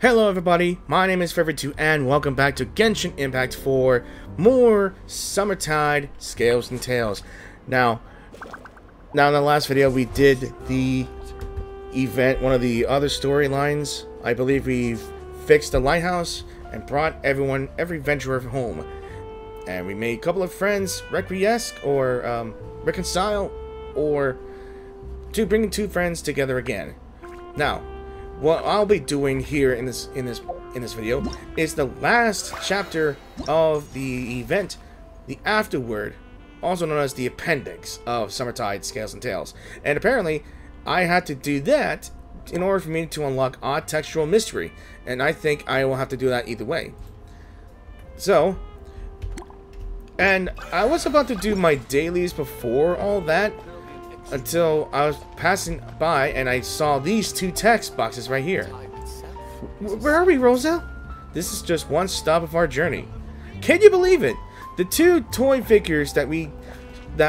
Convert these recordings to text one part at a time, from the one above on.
Hello everybody, my name is Fever2 and welcome back to Genshin Impact for more Summertide Scales and Tails. Now in the last video we did the event, one of the other storylines. I believe we've fixed the lighthouse and brought every venturer home. And we made a couple of friends reconcile, or to bring two friends together again. Now, what I'll be doing here in this video is the last chapter of the event, the afterword, also known as the appendix of Summertide Scales and Tails. And apparently, I had to do that in order for me to unlock Odd Textual Mystery, and I think I will have to do that either way. So, and I was about to do my dailies before all that, until I was passing by and I saw these two text boxes right here. Where are we, Roselle? This is just one stop of our journey. Can you believe it? The two toy figures that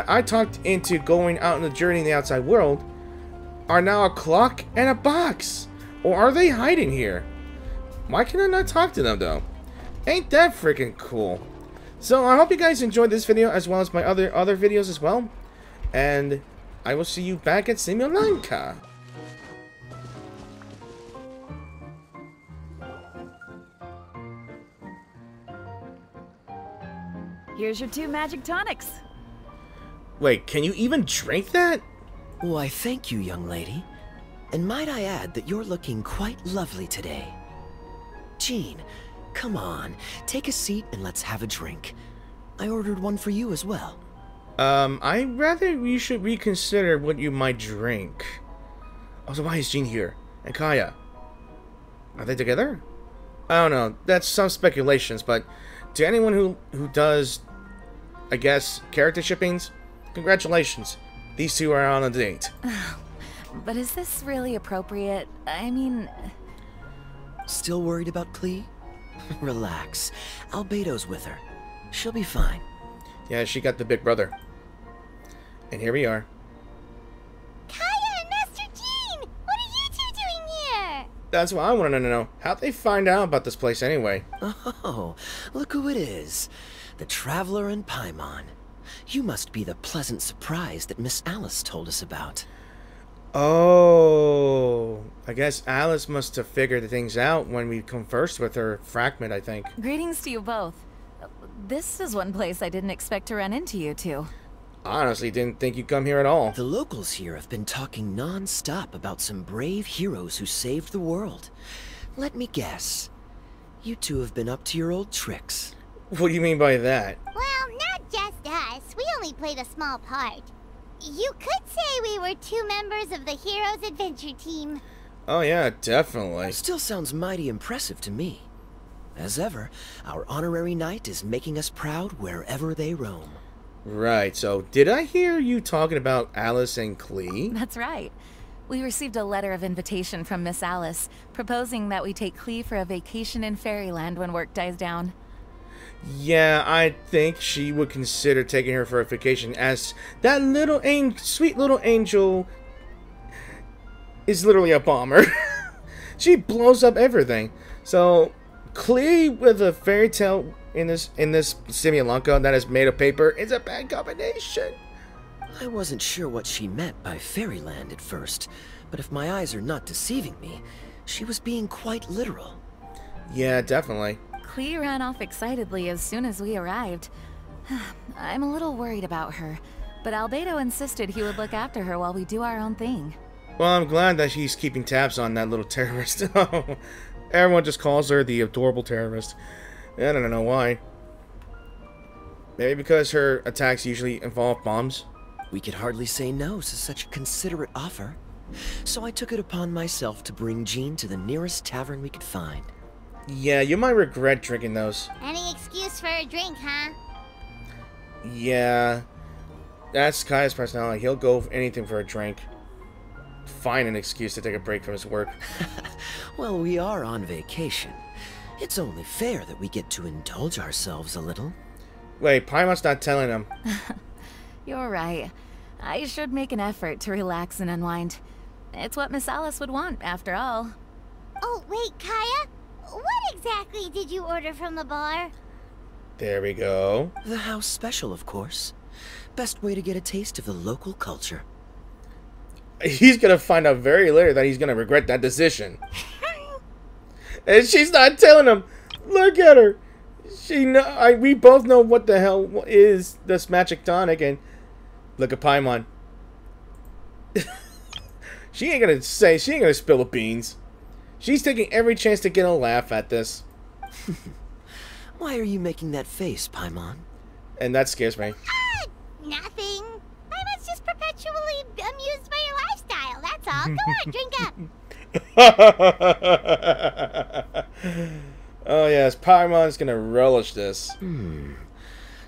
I talked into going out on the journey in the outside world are now a clock and a box. Or are they hiding here? Why can I not talk to them though? Ain't that freaking cool? So I hope you guys enjoyed this video as well as my other videos as well. And I will see you back at Simulanka. Here's your 2 magic tonics. Wait, can you even drink that? Why, thank you, young lady. And might I add that you're looking quite lovely today. Jean, come on, take a seat and let's have a drink. I ordered one for you as well. I'd rather you should reconsider what you might drink. Also, why is Jean here? And Kaeya? Are they together? I don't know. That's some speculations, but to anyone who does, I guess, character shippings, congratulations. These two are on a date. But is this really appropriate? I mean... Still worried about Klee? Relax. Albedo's with her. She'll be fine. Yeah, she got the big brother. And here we are. Kaeya and Master Jean! What are you two doing here? That's what I wanted to know. How'd they find out about this place anyway? Oh, look who it is. The Traveler and Paimon. You must be the pleasant surprise that Miss Alice told us about. Oh, I guess Alice must have figured things out when we conversed with her fragment, I think. Greetings to you both. This is one place I didn't expect to run into you two. I honestly didn't think you'd come here at all. The locals here have been talking non-stop about some brave heroes who saved the world. Let me guess. You two have been up to your old tricks. What do you mean by that? Well, not just us. We only played a small part. You could say we were 2 members of the Heroes Adventure Team. Oh yeah, definitely. Still sounds mighty impressive to me. As ever, our honorary knight is making us proud wherever they roam. Right, so did I hear you talking about Alice and Klee? That's right. We received a letter of invitation from Miss Alice, proposing that we take Klee for a vacation in Fairyland when work dies down. Yeah, I think she would consider taking her for a vacation, as that little sweet little angel is literally a bomber. She blows up everything. So Klee with a fairy tale in this Simulanka that is made of paper is a bad combination. I wasn't sure what she meant by Fairyland at first, but if my eyes are not deceiving me, she was being quite literal. Yeah, definitely. Klee ran off excitedly as soon as we arrived. I'm a little worried about her, but Albedo insisted he would look after her while we do our own thing. Well, I'm glad that she's keeping tabs on that little terrorist. Everyone just calls her the adorable terrorist. I don't know why. Maybe because her attacks usually involve bombs? We could hardly say no to such a considerate offer. So I took it upon myself to bring Jean to the nearest tavern we could find. Yeah, you might regret drinking those. Any excuse for a drink, huh? Yeah. That's Kaeya's personality. He'll go for anything for a drink. Find an excuse to take a break from his work. Well, we are on vacation. It's only fair that we get to indulge ourselves a little. Wait, Paimon's not telling him. You're right. I should make an effort to relax and unwind. It's what Miss Alice would want, after all. Oh, wait, Kaeya? what exactly did you order from the bar? There we go. The house special, of course. Best way to get a taste of the local culture. He's gonna find out very later that he's gonna regret that decision. And she's not telling him. Look at her. We both know what the hell is this magic tonic, and look at Paimon. She ain't gonna spill the beans. She's taking every chance to get a laugh at this. Why are you making that face, Paimon? And that scares me. Nothing. I'm just perpetually amused by your lifestyle, that's all. Come on, drink up. Oh yes, Paimon's gonna relish this.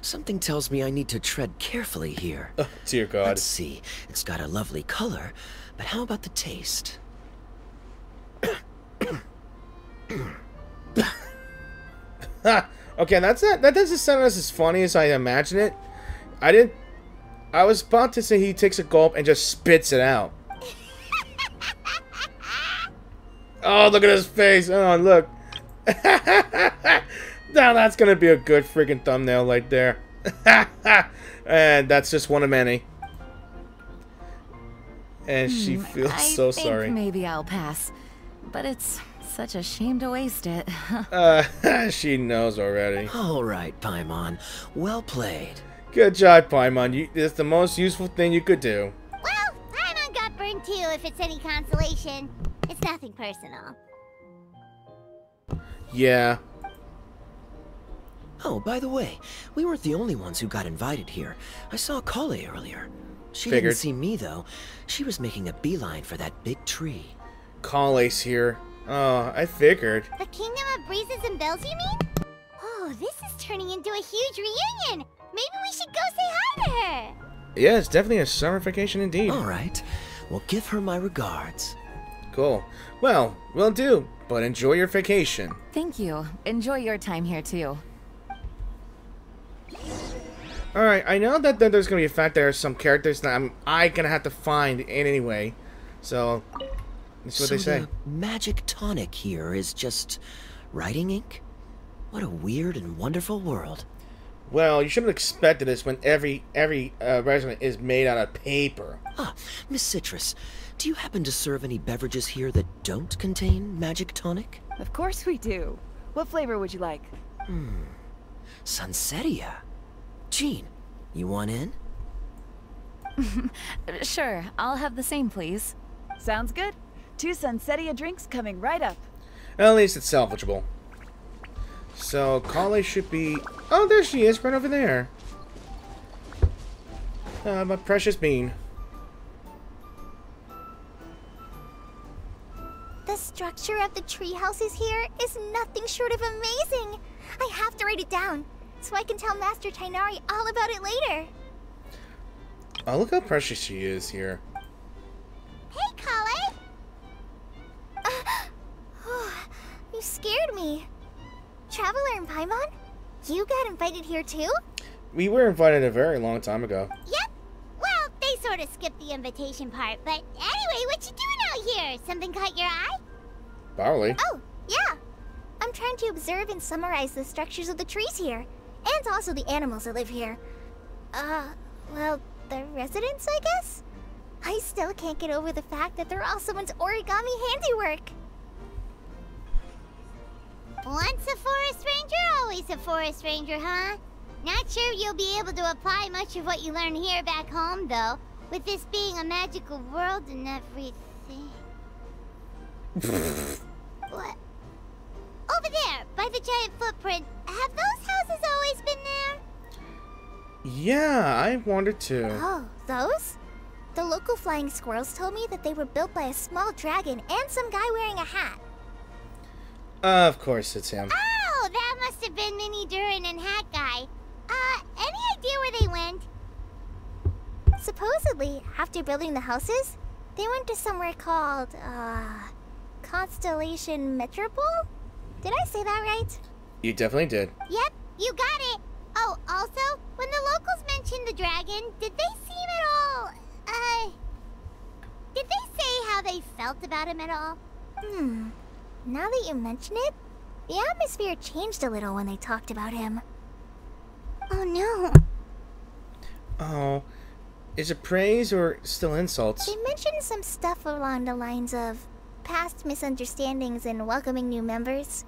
Something tells me I need to tread carefully here. Oh, dear God. Let's see. It's got a lovely color, but how about the taste? Okay, that doesn't sound as funny as I imagine it. I was about to say he takes a gulp and just spits it out. Oh, look at his face. Oh, look. Now that's gonna be a good freaking thumbnail right there. And that's just one of many. And she feels so sorry. Maybe I'll pass, but it's such a shame to waste it. She knows already. All right, Paimon. Well played. Good job, Paimon. It's the most useful thing you could do. Well, Paimon got burned too, if it's any consolation. It's nothing personal. Yeah. Oh, by the way, we weren't the only ones who got invited here. I saw Kale earlier. She Figured. didn't see me, though. She was making a beeline for that big tree. Kale's here. Oh, I figured. The Kingdom of Breezes and Bells, you mean? Oh, this is turning into a huge reunion. Maybe we should go say hi to her. Yeah, it's definitely a summer vacation indeed. All right. Well, give her my regards. Cool. Well, will do. But enjoy your vacation. Thank you. Enjoy your time here, too. Alright, I know that there's going to be a fact there are some characters that I'm going to have to find in any way. So, let's see what they say. The magic tonic here is just writing ink? What a weird and wonderful world. Well, you should have expected this when every resident is made out of paper. Ah, Miss Citrus, do you happen to serve any beverages here that don't contain magic tonic? Of course we do. What flavor would you like? Sunsettia. Jean, you want in? Sure, I'll have the same, please. Sounds good. 2 Sunsettia drinks coming right up. At least it's salvageable. So, Kale should be... Oh, there she is, right over there. My precious bean. The structure of the tree houses here is nothing short of amazing. I have to write it down, so I can tell Master Tighnari all about it later. Oh, look how precious she is here. Hey, Kale! You scared me. Traveler and Paimon? You got invited here too? We were invited a very long time ago. Yep. Well, they sort of skipped the invitation part, but anyway, what you doing out here? Something caught your eye? Probably. Oh, yeah. I'm trying to observe and summarize the structures of the trees here, and also the animals that live here. Well, the residents, I guess? I still can't get over the fact that they're all someone's origami handiwork. Once a forest ranger, always a forest ranger, huh? Not sure you'll be able to apply much of what you learn here back home, though, with this being a magical world and everything. What? Over there, by the giant footprint. Have those houses always been there? Yeah, I wondered too. Oh, those? The local flying squirrels told me that they were built by a small dragon and some guy wearing a hat. Of course it's him. Oh, that must have been Minnie Durin and Hat Guy. Any idea where they went? Supposedly, after building the houses, they went to somewhere called, Constellation Metropole? Did I say that right? You definitely did. Yep, you got it. Oh, also, when the locals mentioned the dragon, did they seem at all, did they say how they felt about him at all? Now that you mention it, The atmosphere changed a little when they talked about him. Oh no. Oh, is it praise or still insults? They mentioned some stuff along the lines of past misunderstandings and welcoming new members.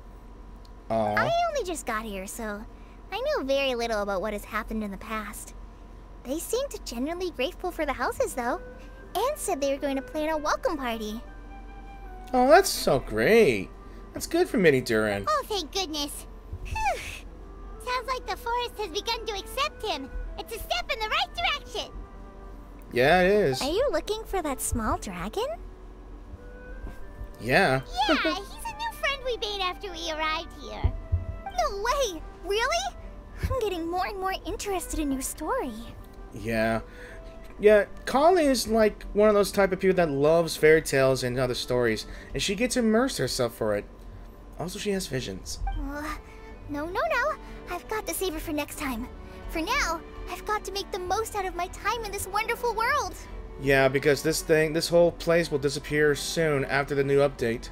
Aw. I only just got here, so I know very little about what has happened in the past. They seemed genuinely grateful for the houses, though, and said they were going to plan a welcome party. Oh, that's so great. That's good for Minnie Duran. Oh, thank goodness. Phew. Sounds like the forest has begun to accept him. It's a step in the right direction. Yeah, it is. Are you looking for that small dragon? Yeah. Yeah, he's a new friend we made after we arrived here. No way! Really? I'm getting more and more interested in your story. Yeah. Yeah, Colin is like one of those type of people that loves fairy tales and other stories, and she gets immersed herself for it. Also, she has visions. No. I've got to save her for next time. For now, I've got to make the most out of my time in this wonderful world. Yeah, because this whole place will disappear soon after the new update.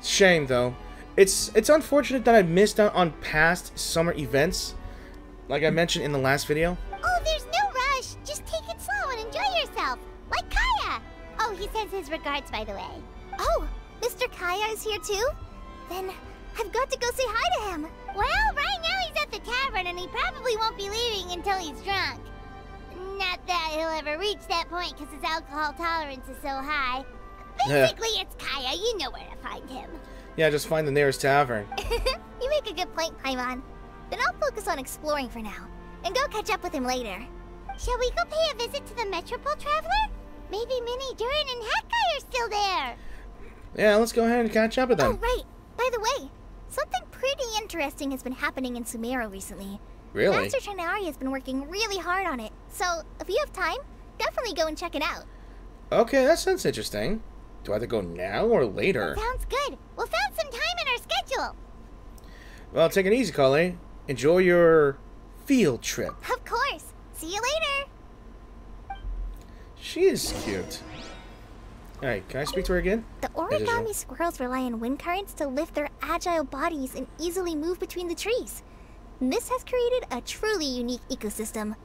Shame, though. It's unfortunate that I missed out on past summer events, like I mentioned in the last video. Oh, there's no rush. Just take it slow and enjoy yourself. Like Kaya. Oh, he sends his regards, by the way. Oh, Mr. Kaya is here too? Then I've got to go say hi to him. Well, right now he's at the tavern and he probably won't be leaving until he's drunk. Not that he'll ever reach that point because his alcohol tolerance is so high. Basically, it's Kaya. You know where to find him. Yeah, just find the nearest tavern. You make a good point, Paimon. Then I'll focus on exploring for now, and go catch up with him later. Shall we go pay a visit to the Metropole Traveler? Maybe Minnie, Duran, and Hatkai are still there. Yeah, let's go ahead and catch up with them. Oh, right. By the way, something pretty interesting has been happening in Sumeru recently. Really? Master Tighnari has been working really hard on it, so if you have time, definitely go and check it out. Okay, that sounds interesting. Do I have to go now or later? Sounds good. We'll find some time in our schedule. Well, take it easy, Colleen. Enjoy your field trip. Of course. See you later. She is cute. Alright, can I speak to her again? The origami squirrels rely on wind currents to lift their agile bodies and easily move between the trees. This has created a truly unique ecosystem.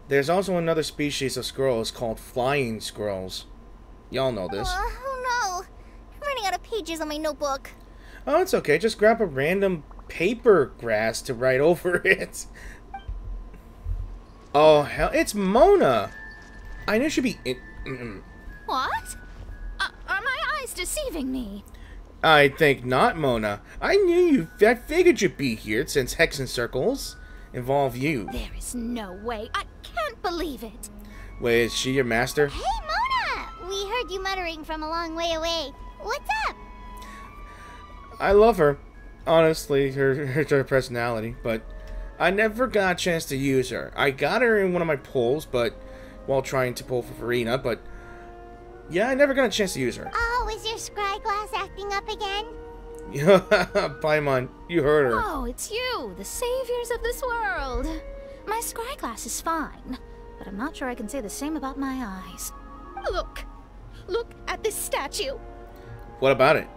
There's also another species of squirrels called flying squirrels. Y'all know this. Oh no. I'm running out of pages on my notebook. Oh, it's okay. Just grab a random paper grass to write over it. Oh, hell. It's Mona. I knew she'd be... What? Are my eyes deceiving me? I think not, Mona. I knew you... I figured you'd be here since Hexen Circles involve you. There is no way. I can't believe it. Wait, is she your master? Hey, Mona! We heard you muttering from a long way away. What's up? I love her. Honestly, her personality, but I never got a chance to use her. I got her in one of my pulls, but while trying to pull for Farina, but yeah, I never got a chance to use her. Oh, is your scry glass acting up again? Paimon, you heard her. Oh, it's you, the saviors of this world. My scry glass is fine, but I'm not sure I can say the same about my eyes. Look at this statue. What about it?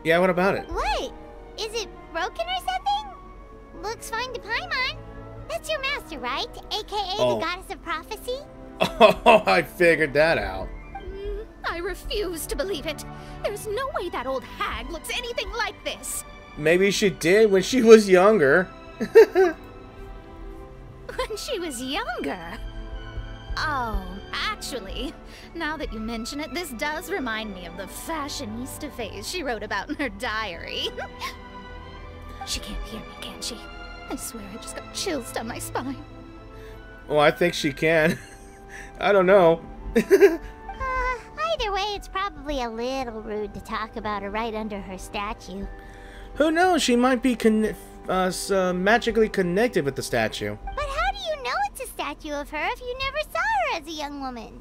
Yeah, what about it? What? Is it broken or something? Looks fine to Paimon. That's your master, right? AKA the goddess of prophecy? Oh, I figured that out. I refuse to believe it. There's no way that old hag looks anything like this. Maybe she did when she was younger. When she was younger? Oh, actually, now that you mention it, this does remind me of the fashionista phase she wrote about in her diary. She can't hear me, can she? I swear I just got chills down my spine. Well, I think she can. I don't know. Either way, it's probably a little rude to talk about her right under her statue. Who knows? She might be magically connected with the statue. But how do you know it's a statue of her if you never saw her as a young woman?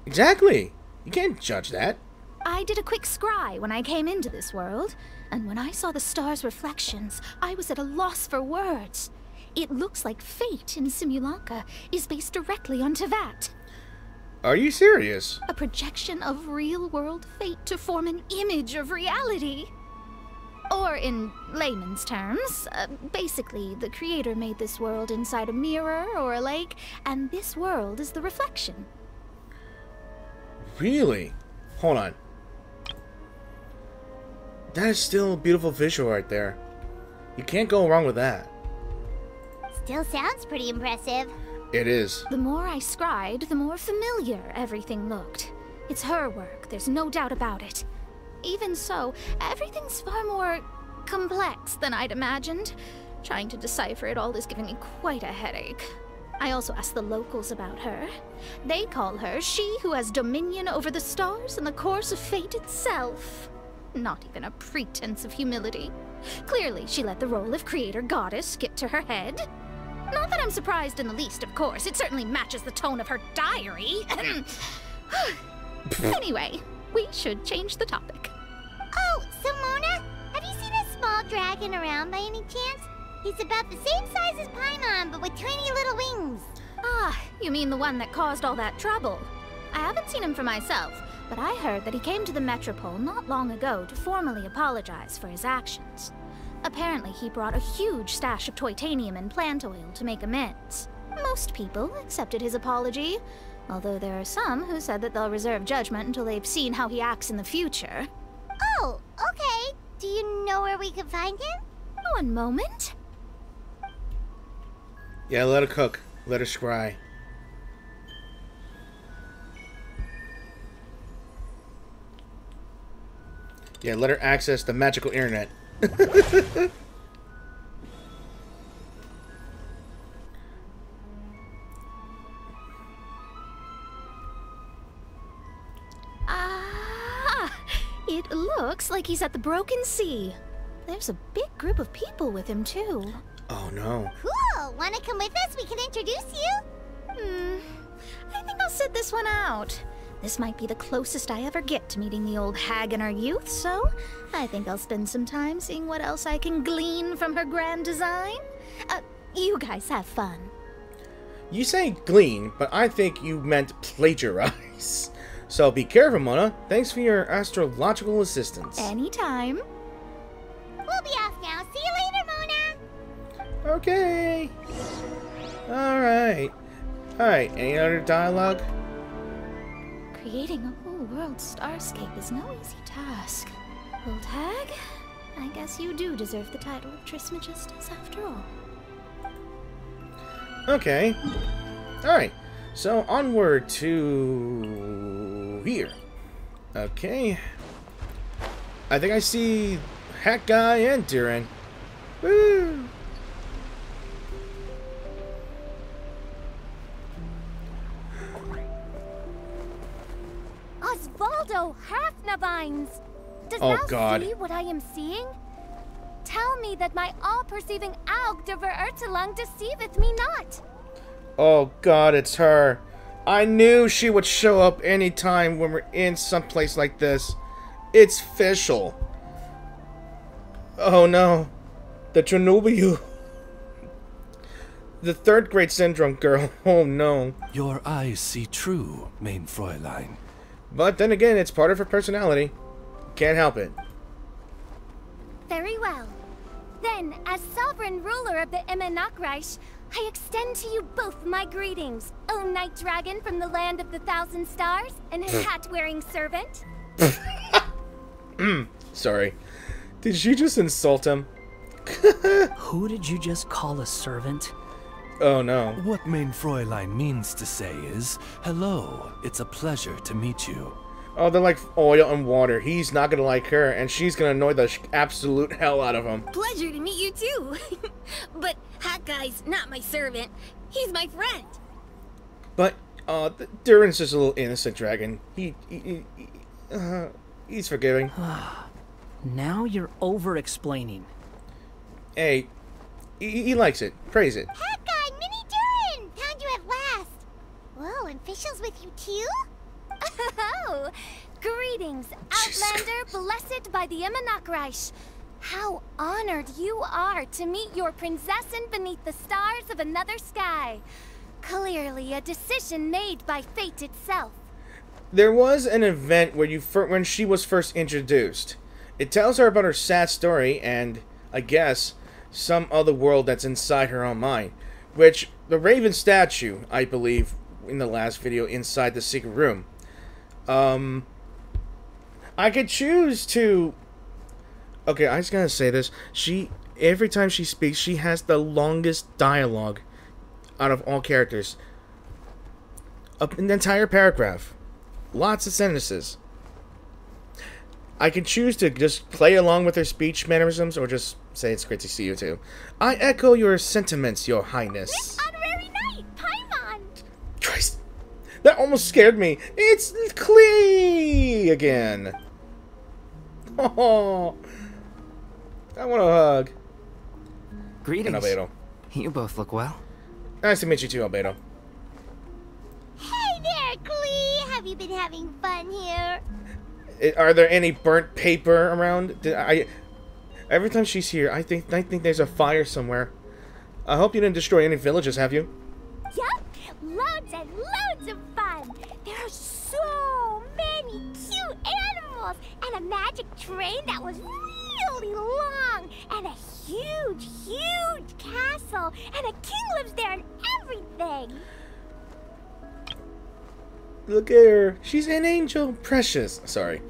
Exactly. You can't judge that. I did a quick scry when I came into this world, and when I saw the stars' reflections, I was at a loss for words. It looks like fate in Simulanka is based directly on Teyvat. Are you serious? A projection of real-world fate to form an image of reality. Or in layman's terms, basically, the creator made this world inside a mirror or a lake, and this world is the reflection. Really? Hold on. That is still beautiful visual right there. You can't go wrong with that. Still sounds pretty impressive. It is. The more I scried, the more familiar everything looked. It's her work, there's no doubt about it. Even so, everything's far more complex than I'd imagined. Trying to decipher it all is giving me quite a headache. I also asked the locals about her. They call her she who has dominion over the stars and the course of fate itself. Not even a pretense of humility. Clearly, she let the role of creator goddess skip to her head. Not that I'm surprised in the least, of course. It certainly matches the tone of her diary. Anyway, we should change the topic. Oh, so Mona, have you seen a small dragon around by any chance? He's about the same size as Paimon, but with tiny little wings. Ah, you mean the one that caused all that trouble? I haven't seen him for myself, but I heard that he came to the Metropole not long ago to formally apologize for his actions. Apparently, he brought a huge stash of Toitanium and plant oil to make amends. Most people accepted his apology, although there are some who said that they'll reserve judgment until they've seen how he acts in the future. Oh, okay. Do you know where we can find him? One moment. Yeah, let her cook. Let her scry. Yeah, let her access the magical internet. Ah, it looks like he's at the Broken Sea. There's a big group of people with him, too. Oh, no. Cool. Wanna come with us? We can introduce you. I think I'll sit this one out. This might be the closest I ever get to meeting the old hag in her youth, so I think I'll spend some time seeing what else I can glean from her grand design. You guys have fun. You say glean, but I think you meant plagiarize. So be careful, Mona. Thanks for your astrological assistance. Anytime. We'll be off now. See you later, Mona. Okay. Alright. Alright, any other dialogue? Creating a whole world starscape is no easy task. Old hag, I guess you do deserve the title of Trismegistus after all. Okay. Alright. So onward to here. Okay. I think I see Hat Guy and Durin. Woo! Osvaldo Hafnavines! Does Oh, thou God. see what I am seeing? Tell me that my all-perceiving Aug de Verurtelang deceiveth me not. Oh god, it's her. I knew she would show up anytime when we're in some place like this. It's Fischl. Oh no. The Chernobyl. The third grade syndrome girl. Oh no. Your eyes see true, mein Fräulein. But then again, it's part of her personality. Can't help it. Very well. Then, as sovereign ruler of the Immernachtreich, I extend to you both my greetings, O Night Dragon from the land of the Thousand Stars, and his hat-wearing servant. Sorry. Did you just insult him? Who did you just call a servant? Oh no. What mein Fräulein means to say is, hello, it's a pleasure to meet you. Oh, they're like oil and water. He's not gonna like her, and she's gonna annoy the absolute hell out of him. Pleasure to meet you too. But Hat Guy's not my servant. He's my friend. But, Durin's just a little innocent dragon. He's forgiving. Now you're over-explaining. Hey, he likes it. Praise it. Hat Guy, Mini Durin! Found you at last. Whoa, and Fischl's with you too? Oh, greetings, Outlander blessed by the Immernachtreich. How honored you are to meet your prinzessin beneath the stars of another sky. Clearly a decision made by fate itself. There was an event where when she was first introduced, It tells her about her sad story and, I guess, some other world that's inside her own mind. Which, the Raven statue, I believe, in the last video, inside the secret room. I could choose to... Okay, I was gonna say this. Every time she speaks, she has the longest dialogue out of all characters. An entire paragraph. Lots of sentences. I can choose to just play along with her speech mannerisms or just say it's great to see you too. I echo your sentiments, your highness. This honorary knight, Paimon! Christ, that almost scared me. It's Klee again. Oh, I want a hug. Greetings. And Albedo. You both look well. Nice to meet you too, Albedo. Hey there, Klee! Have you been having fun here? Are there any burnt paper around? Every time she's here, I think there's a fire somewhere. I hope you didn't destroy any villages, have you? Yup, loads and loads of fun. There are so many cute animals and a magic train that was really long and a huge, huge castle and a king lives there and everything. Look at her. She's an angel. Precious. Sorry.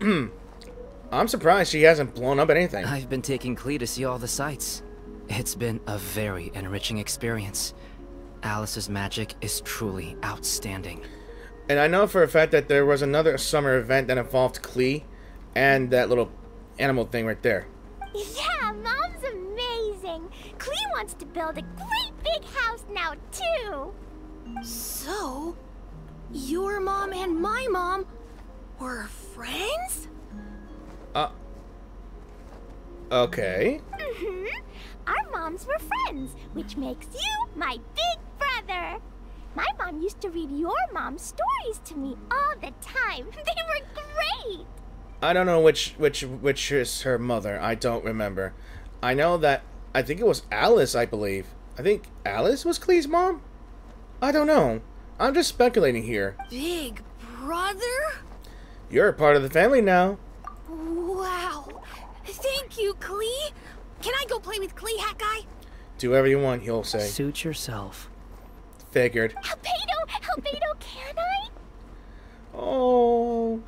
I'm surprised she hasn't blown up anything. I've been taking Klee to see all the sights. It's been a very enriching experience. Alice's magic is truly outstanding. And I know for a fact that there was another summer event that involved Klee and that little animal thing right there. Yeah, Mom's amazing. Klee wants to build a great big house now, too. So, your mom and my mom were friends? Okay. Our moms were friends, which makes you my big brother. My mom used to read your mom's stories to me all the time. They were great. I don't know which is her mother. I don't remember. I know that I think it was Alice, I believe. I think Alice was Klee's mom? I don't know. I'm just speculating here. Big brother? You're a part of the family now. Wow. Thank you, Klee. Can I go play with Klee, Hat Guy? Do whatever you want, he'll say. Suit yourself. Figured. Albedo, can I? Oh,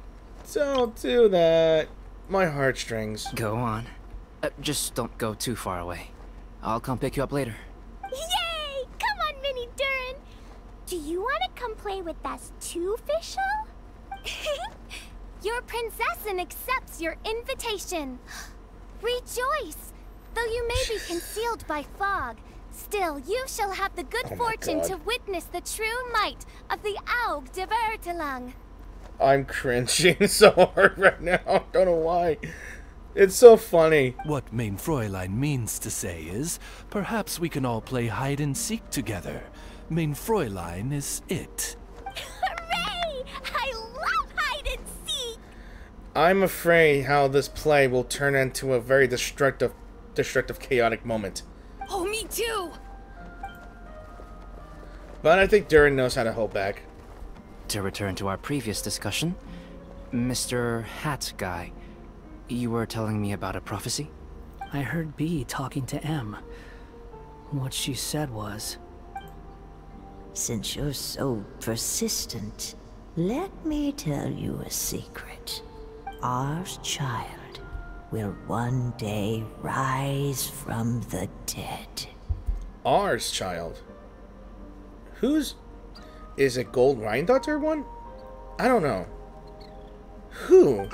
don't do that. My heartstrings. Go on. Just don't go too far away. I'll come pick you up later. Yay! Come on, Mini Durin. Do you want to come play with us too, Fischl? Your princessin accepts your invitation. Rejoice! Though you may be concealed by fog, still you shall have the good fortune to witness the true might of the Aug de Bertelang. I'm cringing so hard right now. Don't know why. It's so funny. What Mein Fräulein means to say is, perhaps we can all play hide and seek together. Mein Fräulein is it. Hooray! I love hide and seek! I'm afraid how this play will turn into a very destructive, chaotic moment. Oh, me too! But I think Durin knows how to hold back. To return to our previous discussion, Mr. Hat Guy, you were telling me about a prophecy? I heard B talking to M. What she said was... Since you're so persistent, let me tell you a secret. Our child will one day rise from the dead. Ours child? Whose? Is it Gold Rhindaughter one? I don't know. Who?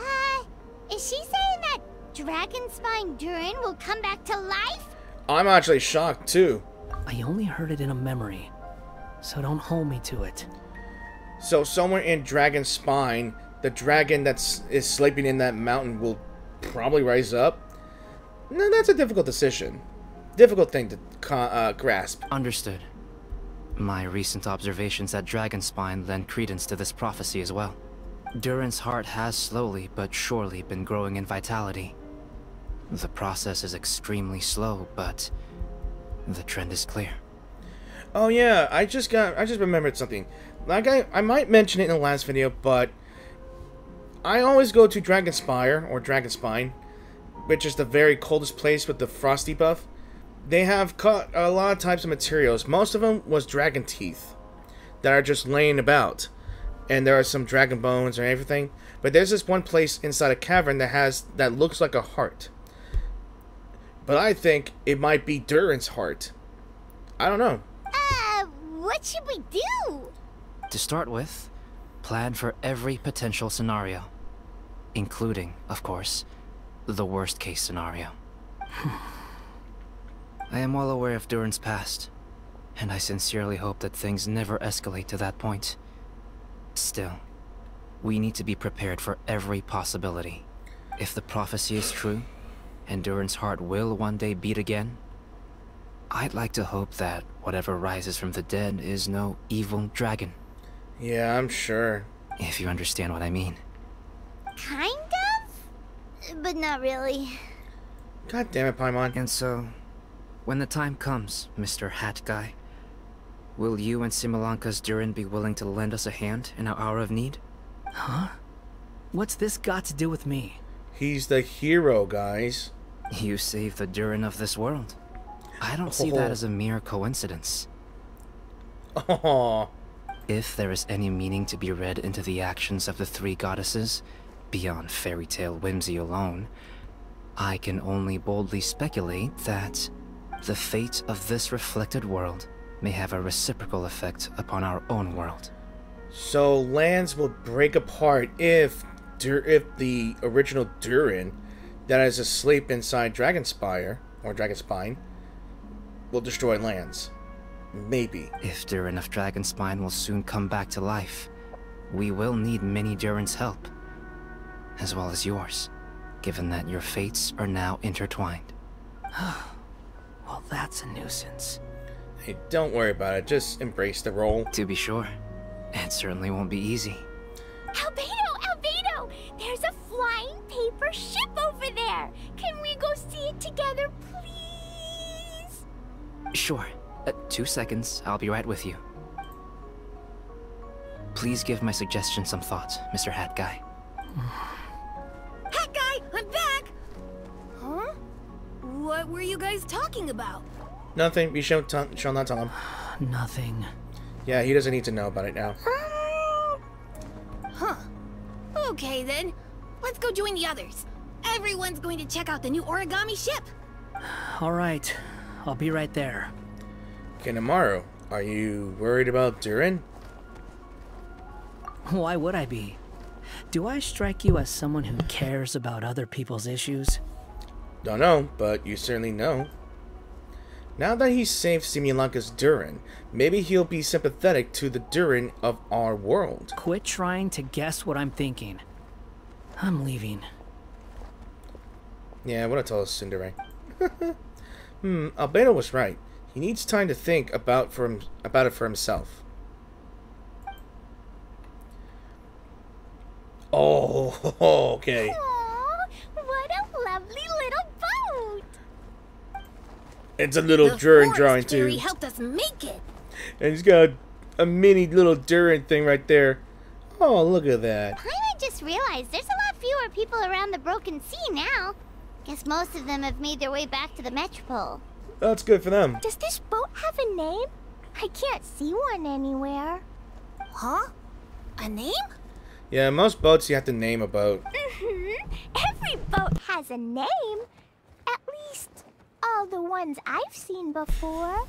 Is she saying that Dragonspine Durin will come back to life? I'm actually shocked too. I only heard it in a memory, so don't hold me to it. So somewhere in Dragonspine, the dragon is sleeping in that mountain will probably rise up? No, that's a difficult decision. Difficult thing to grasp. Understood. My recent observations at Dragonspine lend credence to this prophecy as well. Durin's heart has slowly but surely been growing in vitality. The process is extremely slow, but the trend is clear. Oh yeah, I just remembered something. Like I might mention it in the last video, but I always go to Dragonspire or Dragonspine which is the very coldest place with the frosty buff, they have caught a lot of types of materials. Most of them was dragon teeth that are just laying about. And there are some dragon bones and everything. But there's this one place inside a cavern that looks like a heart. But I think it might be Durin's heart. I don't know. What should we do? To start with, plan for every potential scenario. Including, of course, the worst case scenario. I am well aware of Durin's past, and I sincerely hope that things never escalate to that point. Still, we need to be prepared for every possibility. If the prophecy is true, and Durin's heart will one day beat again, I'd like to hope that whatever rises from the dead is no evil dragon. Yeah, I'm sure. If you understand what I mean. Kind of? But not really. God damn it, Paimon. And so, when the time comes, Mr. Hat Guy, will you and Simulanka's Durin be willing to lend us a hand in our hour of need? Huh? What's this got to do with me? He's the hero, guys. You saved the Durin of this world. I don't see that as a mere coincidence. Oh. If there is any meaning to be read into the actions of the three goddesses, beyond fairy tale whimsy alone, I can only boldly speculate that the fate of this reflected world may have a reciprocal effect upon our own world. So lands will break apart if the original Durin that is asleep inside Dragonspire, or Dragonspine, will destroy lands. Maybe. If Durin of Dragonspine will soon come back to life, we will need many Durin's help, as well as yours, given that your fates are now intertwined. Well, that's a nuisance. Hey, don't worry about it. Just embrace the role. To be sure. It certainly won't be easy. Albedo! Albedo! There's a flying paper ship over there! Can we go see it together, please? Sure. 2 seconds. I'll be right with you. Please give my suggestion some thought, Mr. Hat Guy. Hat Guy, I'm back! Huh? What were you guys talking about? Nothing. We shall not tell him. Nothing. Yeah, he doesn't need to know about it now. Huh. Okay then. Let's go join the others. Everyone's going to check out the new origami ship. Alright. I'll be right there. Kanemaru, are you worried about Durin? Why would I be? Do I strike you as someone who cares about other people's issues? Don't know, but you certainly know. Now that he's saved Simulanka's Durin, maybe he'll be sympathetic to the Durin of our world. Quit trying to guess what I'm thinking. I'm leaving. Yeah, what I told Tsundere. Albedo was right. He needs time to think about it for himself. Oh, okay. Aww, what a lovely little boat! It's a little Durin drawing too. He helped us make it. And he's got a mini little Durin thing right there. Oh, look at that. I just realized there's a lot fewer people around the Broken Sea now. Guess most of them have made their way back to the Metropole. That's good for them. Does this boat have a name? I can't see one anywhere. Huh? A name? Yeah, most boats you have to name a boat. Every boat has a name. At least, all the ones I've seen before.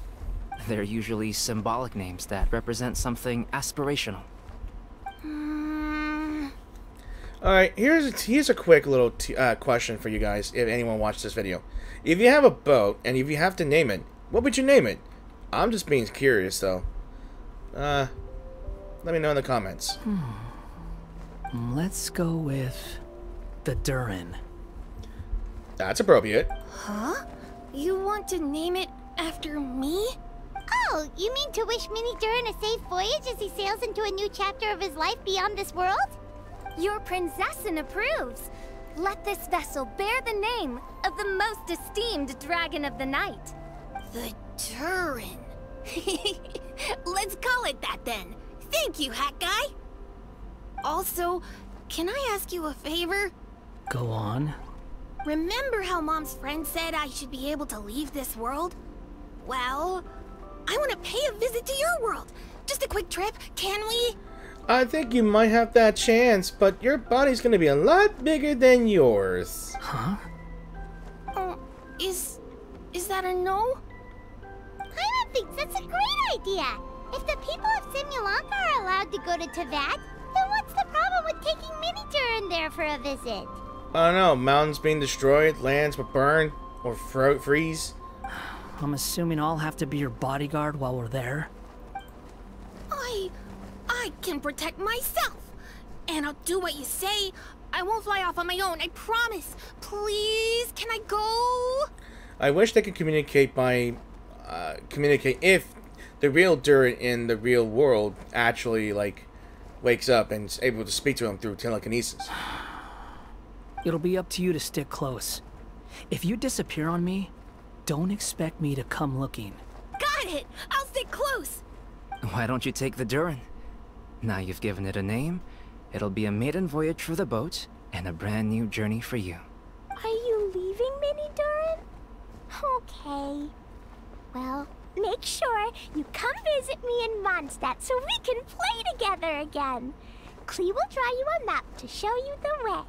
They're usually symbolic names that represent something aspirational. Alright, here's a quick little question for you guys, if anyone watched this video. If you have a boat, and if you have to name it, what would you name it? I'm just being curious, though. Let me know in the comments. Let's go with the Durin. That's appropriate. Huh? You want to name it after me? Oh, you mean to wish Mini Durin a safe voyage as he sails into a new chapter of his life beyond this world? Your princessin approves. Let this vessel bear the name of the most esteemed dragon of the night. The Durin. Let's call it that then. Thank you, Hat Guy. Also, can I ask you a favor? Go on. Remember how Mom's friend said I should be able to leave this world? Well, I want to pay a visit to your world. Just a quick trip, can we? I think you might have that chance, but your body's gonna be a lot bigger than yours. Huh? Is that a no? Paimon thinks that's a great idea. If the people of Simulanka are allowed to go to Teyvat, then what's the problem with taking Mini-Durin there for a visit? I don't know, mountains being destroyed, lands will burn, or freeze. I'm assuming I'll have to be your bodyguard while we're there. I can protect myself. And I'll do what you say. I won't fly off on my own, I promise. Please, can I go? I wish they could communicate by, communicate if the real Durin in the real world actually, like, wakes up and is able to speak to him through telekinesis. It'll be up to you to stick close. If you disappear on me, don't expect me to come looking. Got it! I'll stick close! Why don't you take the Durin? Now you've given it a name, it'll be a maiden voyage for the boat, and a brand new journey for you. Are you leaving Mini-Durin? Okay. Well, make sure you come visit me in Mondstadt so we can play together again. Klee will draw you a map to show you the way.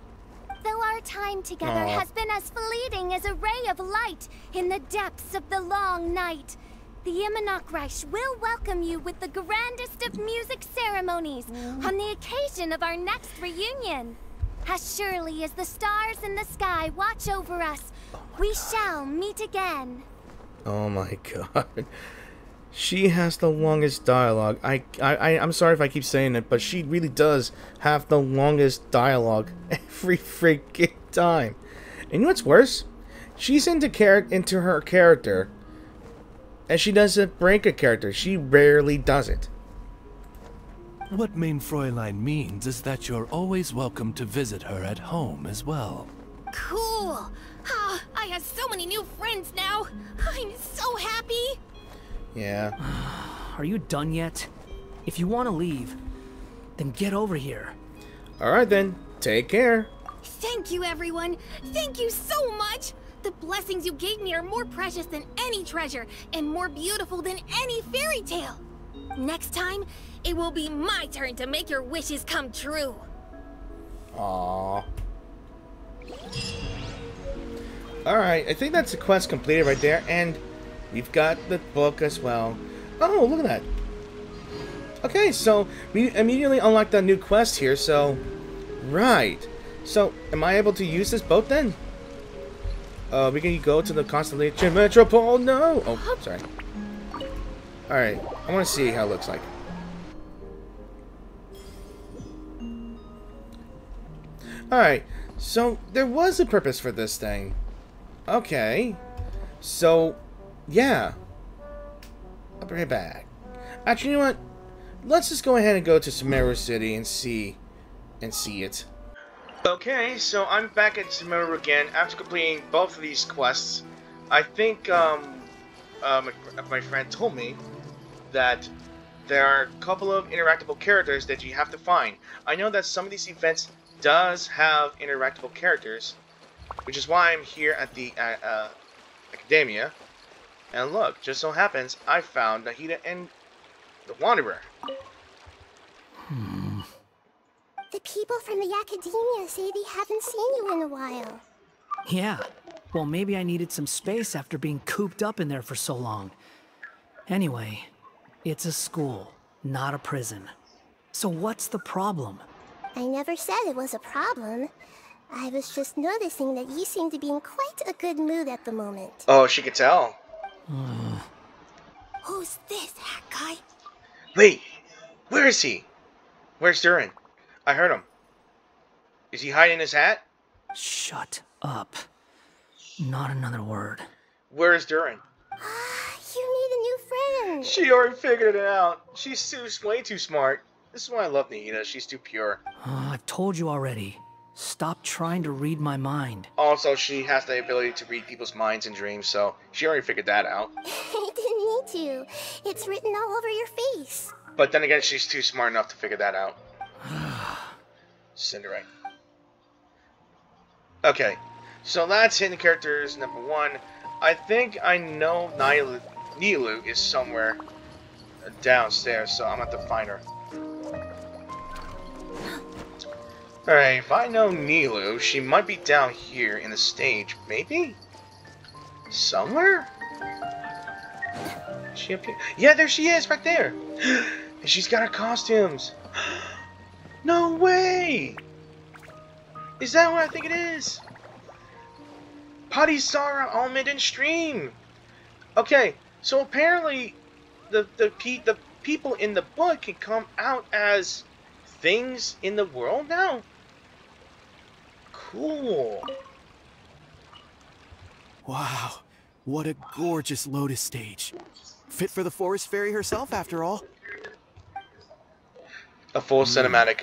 Though our time together has been as fleeting as a ray of light in the depths of the long night, the Imanok will welcome you with the grandest of music ceremonies on the occasion of our next reunion. As surely as the stars in the sky watch over us, we shall meet again. Oh my god. She has the longest dialogue. I'm sorry if I keep saying it, but she really does have the longest dialogue every freaking time. And you know what's worse? She's into her character, and she doesn't break a character. She rarely does it. What Mein Fräulein means is that you're always welcome to visit her at home as well. Cool! Ah, I have so many new friends now! I'm so happy! Yeah. Are you done yet? If you want to leave, then get over here. Alright then, take care. Thank you, everyone! Thank you so much! The blessings you gave me are more precious than any treasure, and more beautiful than any fairy tale! Next time, it will be my turn to make your wishes come true! Aww. Alright, I think that's the quest completed right there, and we've got the book as well. Oh, look at that. Okay, so we immediately unlocked a new quest here, so... Right. So, am I able to use this boat then? We can go to the Constellation Metropole. No! Oh, sorry. Alright, I want to see how it looks like. Alright, so there was a purpose for this thing. Okay. So, yeah. I'll bring it back. Actually, you know what? Let's just go ahead and go to Sumeru City and see it. Okay, so I'm back at Sumeru again after completing both of these quests. I think my friend told me that there are a couple of interactable characters that you have to find. I know that some of these events does have interactable characters, which is why I'm here at the Academia. And look, just so happens I found Nahida and the Wanderer. The people from the Academia say they haven't seen you in a while. Yeah. Well, maybe I needed some space after being cooped up in there for so long. Anyway, it's a school, not a prison. So what's the problem? I never said it was a problem. I was just noticing that you seem to be in quite a good mood at the moment. Oh, she could tell. Who's this, hat guy? Wait, where is he? Where's Durin? I heard him. Is he hiding his hat? Shut up. Not another word. Where is Durin? You need a new friend. She already figured it out. She's way too smart. This is why I love Nahida. She's too pure. I've told you already. Stop trying to read my mind. Also, she has the ability to read people's minds and dreams, so she already figured that out. I didn't need to. It's written all over your face. But then again, she's too smart enough to figure that out. Cinderella. Okay, So that's hidden characters number 1. I think I know Nilou is somewhere downstairs, so I'm going to have to find her. Alright, if I know Nilou, she might be down here in the stage. Maybe? Somewhere? Is she up here? Yeah, there she is, right there! And she's got her costumes! No way! Is that what I think it is? Padisara Almond and Stream! Okay, so apparently the people in the book can come out as things in the world now? Cool. Wow, what a gorgeous Lotus stage. Fit for the Forest Fairy herself, after all. A full cinematic.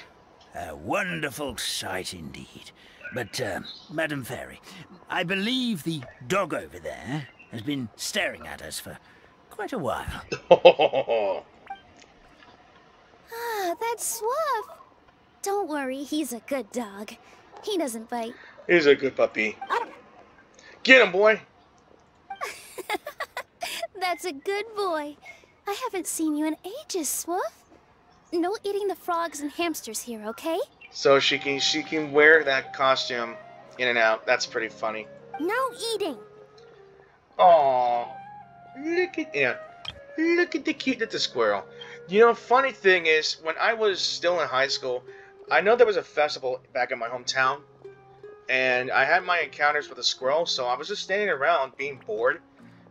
A wonderful sight indeed. But, Madam Fairy, I believe the dog over there has been staring at us for quite a while. Ah, that's Swuff. Don't worry, he's a good dog. He doesn't bite. He's a good puppy. Get him, boy! That's a good boy. I haven't seen you in ages, Swuff. No eating the frogs and hamsters here, okay? So she can wear that costume in and out. That's pretty funny. No eating. Aww. Look at the cute little squirrel. You know, funny thing is, when I was still in high school, I know there was a festival back in my hometown, and I had my encounters with a squirrel, so I was just standing around being bored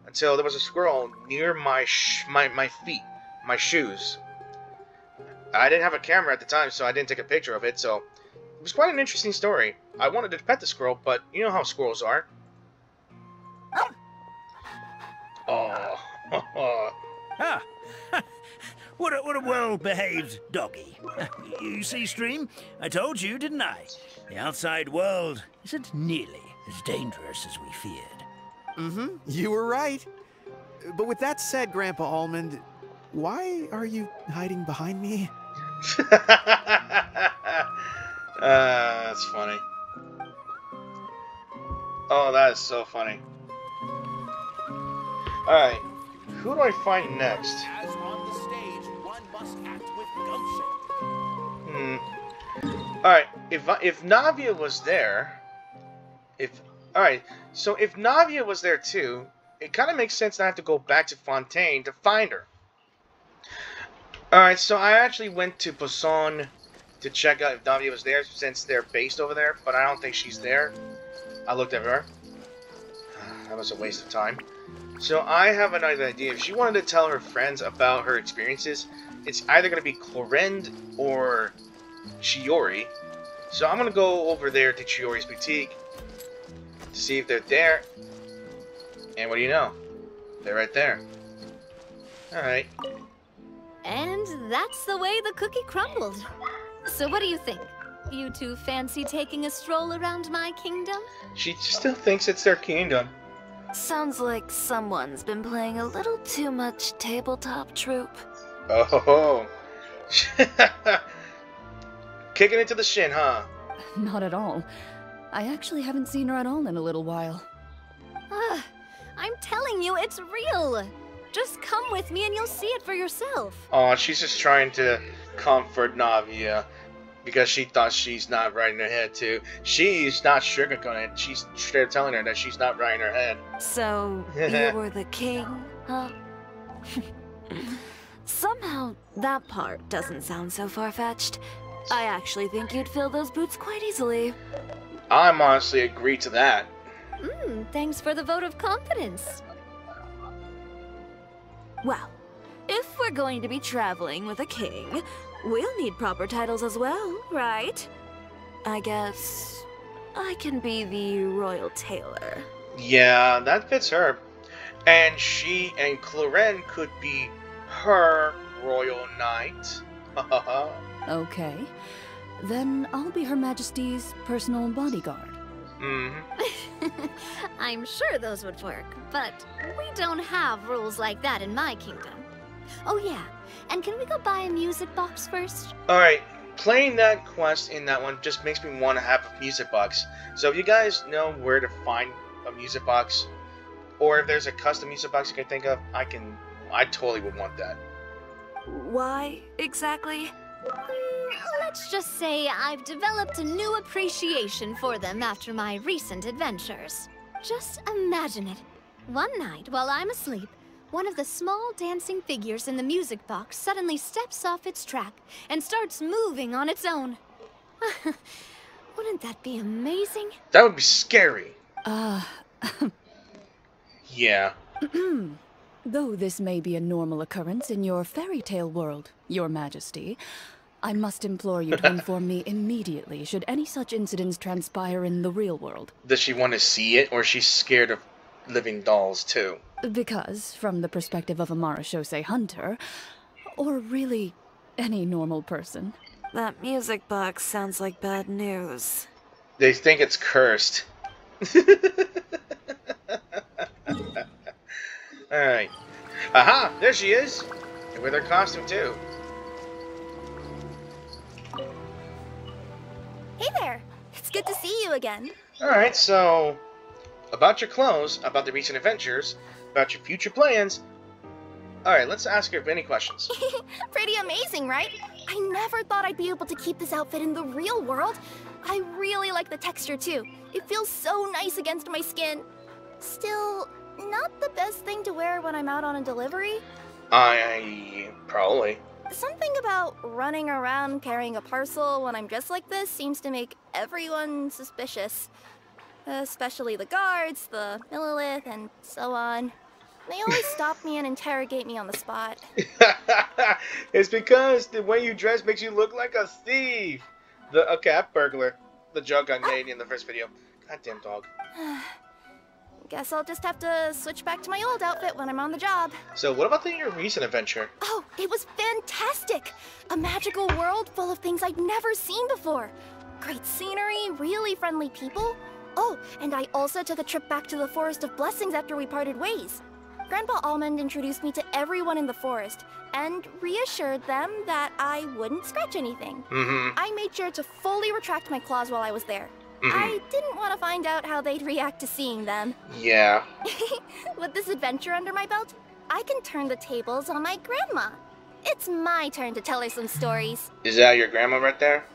until there was a squirrel near my feet, my shoes. I didn't have a camera at the time, so I didn't take a picture of it, so it was quite an interesting story. I wanted to pet the squirrel, but you know how squirrels are. Oh. Ah, what a well-behaved doggy. You see, Stream, I told you, didn't I? The outside world isn't nearly as dangerous as we feared. Mm-hmm, you were right. But with that said, Grandpa Almond, why are you hiding behind me? That's funny. Oh, that is so funny. Alright, who do I find next? As on the stage, one must act with gumption. Alright, if Navia was there, alright, so if Navia was there too, it kind of makes sense that I have to go back to Fontaine to find her. Alright, so I actually went to Poisson to check out if Navia was there, since they're based over there, but I don't think she's there. I looked at her. That was a waste of time. So I have another idea. If she wanted to tell her friends about her experiences, it's either going to be Clorinde or Chiori. So I'm going to go over there to Chiori's boutique to see if they're there. And what do you know? They're right there. Alright. And that's the way the cookie crumbled. So what do you think? You two fancy taking a stroll around my kingdom? She still thinks it's their kingdom. Sounds like someone's been playing a little too much tabletop troop. Oh. Kicking it to the shin, huh? Not at all. I actually haven't seen her at all in a little while. I'm telling you, it's real. Just come with me and you'll see it for yourself. Oh, she's just trying to comfort Navia because she thought she's not right in her head too. She's not sugarcoating it. She's straight up telling her that she's not right in her head. So, you were the king, huh? Somehow, that part doesn't sound so far-fetched. I actually think you'd fill those boots quite easily. I'm honestly agreed to that. Thanks for the vote of confidence. Well, if we're going to be traveling with a king, we'll need proper titles as well, right? I guess I can be the royal tailor. Yeah, that fits her. And she and Clorinde could be her royal knight. Okay. Then I'll be Her Majesty's personal bodyguard. I'm sure those would work, but we don't have rules like that in my kingdom. Oh yeah, and can we go buy a music box first? Alright, playing that quest in that one just makes me want to have a music box. So if you guys know where to find a music box, or if there's a custom music box you can think of, I totally would want that. Why, exactly? Let's just say I've developed a new appreciation for them after my recent adventures. Just imagine it. One night, while I'm asleep, one of the small dancing figures in the music box suddenly steps off its track and starts moving on its own. Wouldn't that be amazing? That would be scary. Yeah. Though this may be a normal occurrence in your fairy tale world, Your Majesty, I must implore you to inform me immediately should any such incidents transpire in the real world. Does she want to see it, or is she scared of living dolls too? Because, from the perspective of a Marachose hunter, or really any normal person. That music box sounds like bad news. They think it's cursed. Alright. Aha! There she is! And with her costume too. Hey there! It's good to see you again. Alright, so about your clothes, about the recent adventures, about your future plans. Alright, let's ask her any questions. Pretty amazing, right? I never thought I'd be able to keep this outfit in the real world. I really like the texture too. It feels so nice against my skin. Still, not the best thing to wear when I'm out on a delivery. Probably. Something about running around carrying a parcel when I'm dressed like this seems to make everyone suspicious. Especially the guards, the Millelith, and so on. They always stop me and interrogate me on the spot. It's because the way you dress makes you look like a thief. A cat burglar. The joke I made in the first video. Goddamn dog. Guess I'll just have to switch back to my old outfit when I'm on the job. So what about your recent adventure? Oh, it was fantastic! A magical world full of things I'd never seen before. Great scenery, really friendly people. Oh, and I also took a trip back to the Forest of Blessings after we parted ways. Grandpa Almond introduced me to everyone in the forest and reassured them that I wouldn't scratch anything. I made sure to fully retract my claws while I was there. I didn't want to find out how they'd react to seeing them. Yeah. With this adventure under my belt, I can turn the tables on my grandma. It's my turn to tell her some stories. Is that your grandma right there?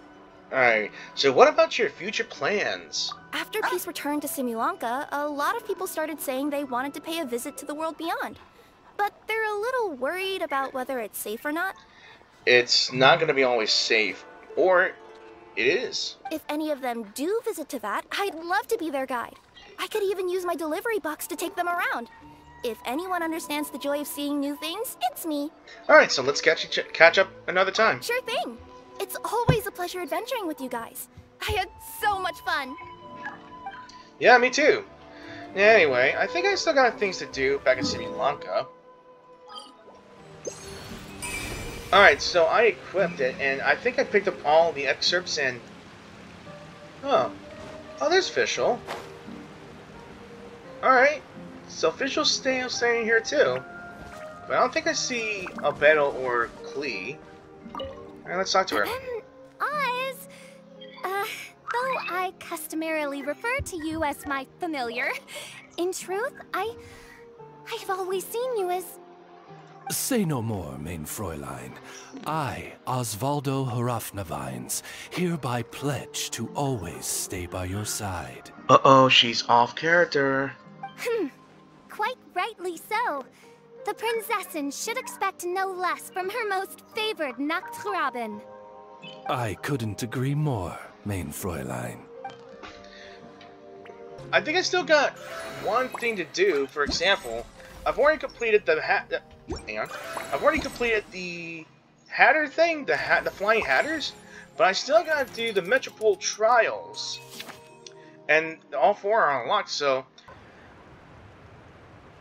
Alright, so what about your future plans? After peace returned to Simulanka, a lot of people started saying they wanted to pay a visit to the world beyond. But they're a little worried about whether it's safe or not. It's not going to be always safe. Or it is. If any of them do visit to that, I'd love to be their guide. I could even use my delivery box to take them around. If anyone understands the joy of seeing new things, it's me. Alright, so let's catch up another time. Sure thing. It's always a pleasure adventuring with you guys. I had so much fun. Yeah, me too. Anyway, I think I still got things to do back in Simulanka. Alright, so I equipped it, and I think I picked up all the excerpts and... Oh, there's Fischl. Alright, so Fischl's staying here too. But I don't think I see Albedo or Klee. Alright, let's talk to her. Oz, though I customarily refer to you as my familiar, in truth, I've always seen you as... Say no more, main Fräulein. I, Osvaldo Hrafnavines, hereby pledge to always stay by your side. Uh-oh, she's off character. Quite rightly so. The Prinzessin should expect no less from her most favored Nachtgraben. I couldn't agree more, main Fräulein. I think I still got one thing to do. For example, I've already completed the hang on. I've already completed the Hatter thing, the Flying Hatters, but I still gotta do the Metropole Trials. And all 4 are unlocked, so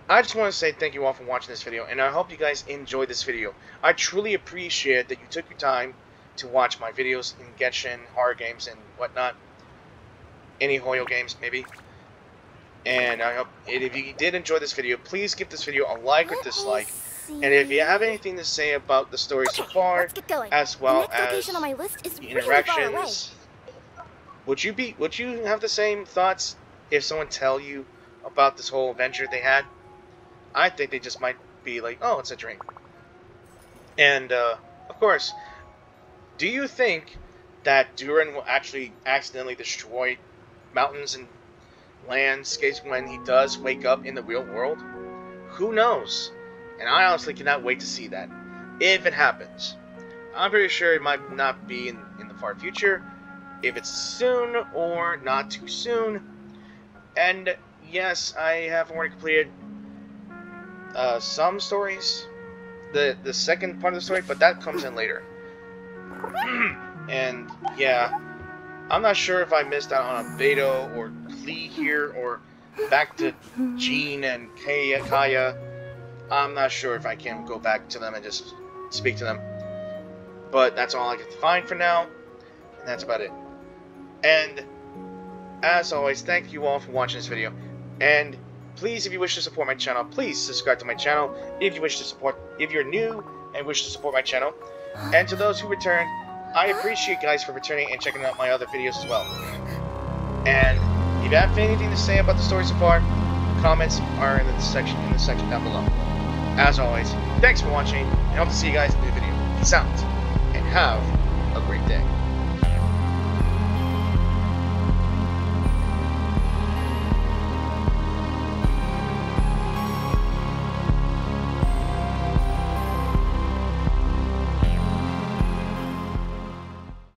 I just want to say thank you all for watching this video, and I hope you guys enjoyed this video. I truly appreciate that you took your time to watch my videos in Genshin, horror games, and whatnot. Any Hoyo games, maybe. And I hope, if you did enjoy this video, please give this video a like or dislike. And if you have anything to say about the story so far, as well as on my list is the really far away. interactions, would you have the same thoughts if someone tell you about this whole adventure they had? I think they just might be like, oh, it's a drink. And of course, do you think that Durin will actually accidentally destroy mountains and landscapes when he does wake up in the real world? Who knows? And I honestly cannot wait to see that, if it happens. I'm pretty sure it might not be in the far future, if it's soon or not too soon. And yes, I have already completed some stories, the second part of the story, but that comes in later. And yeah, I'm not sure if I missed out on a Beto or Klee here, or back to Jean and Kaya. I'm not sure if I can go back to them and just speak to them. But that's all I can find for now, and that's about it. And as always, thank you all for watching this video. And please, if you wish to support my channel, please subscribe to my channel if you're new and wish to support my channel. And to those who return, I appreciate you guys for returning and checking out my other videos as well. And if you have anything to say about the story so far, comments are in the section down below. As always, thanks for watching, and I hope to see you guys in the video. Peace out, and have a great day.